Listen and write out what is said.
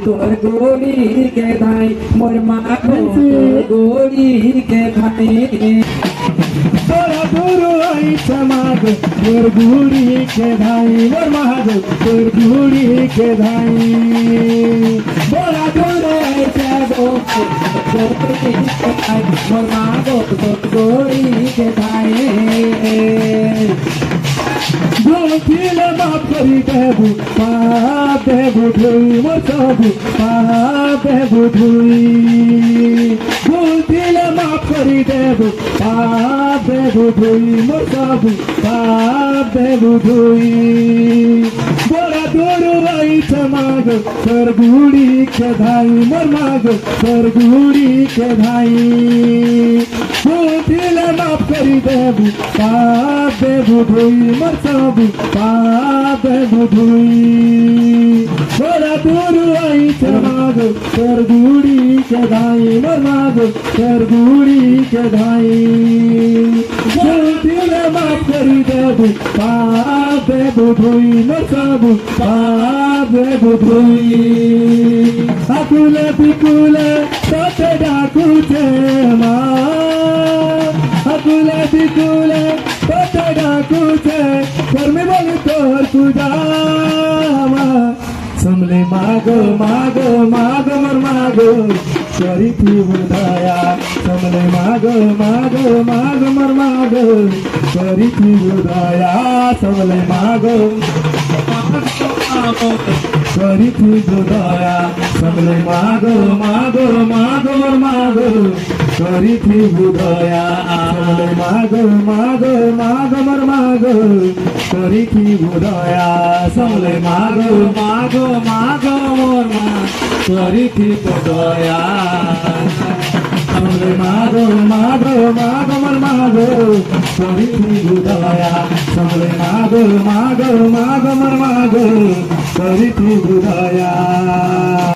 তোর গড়িকে ধাই মোর মা গো তোর গড়িকে ধাই তোরা দূর আইছে মাগ তোর গুড়ি কে ধাই মোর মাগ তোর গুড়ি কে ধাই তোরা দূরে আইছে গো তোর গড়িকে ধাই মোর মা গো তোর গড়িকে ধাই ভুলছিলে মাফ করি দেবু পাপ দেবু ধুই মোর সবু পাপ দেবু ধুই ভুলছিলে মাফ করি দেবু পাপ দেবু ধুই মোর সবু পাপ দেবু ধুই বড়া দূর আইছে মাগ তোর গুড়ি কে ধাই মোর মাগ তোর গুড়ি কে ধাই ভুলছিলে মাফ করি দেবু পাপ দেবু ধুই মোর সবু পাপ দেবু ধুই বড়া দূর আইছে মাগ তোর গুড়ি কে ধাই মোর মাগ তোর গুড়ি কে ধাই ভুলছিলে মাফ করি দেবু পাপ দেবু ধুই মোর সবু পাপ দেবু ধুই আকুলে বিকুলে তোতে ডাকুছে মা আকুলে বিকুলে তোতে ডাকুছে করমি বলি তোর পূজা সমলে মাগো মাগো মাগো মোর মাগো করি তুই দয়া সমলে মাগো মাগো মাগো মোর মাগো করি তুই দয়া সমলে মাগো করি তুই দয়া সমলে মাগো মাগো মাগো মোর মাগো করি তুই দয়া সমলে মাগো মাগো মাগো মোর মাগো করি তুই দয়া সমলে মাগো মাগো মাগো মোর মা করি তুই দয়া সমলে মাগো মাগো মাগো মোর মাগো করি তুই দয়া সমলে মাগো মাগো মাগো মোর মাগো করি তুই দয়া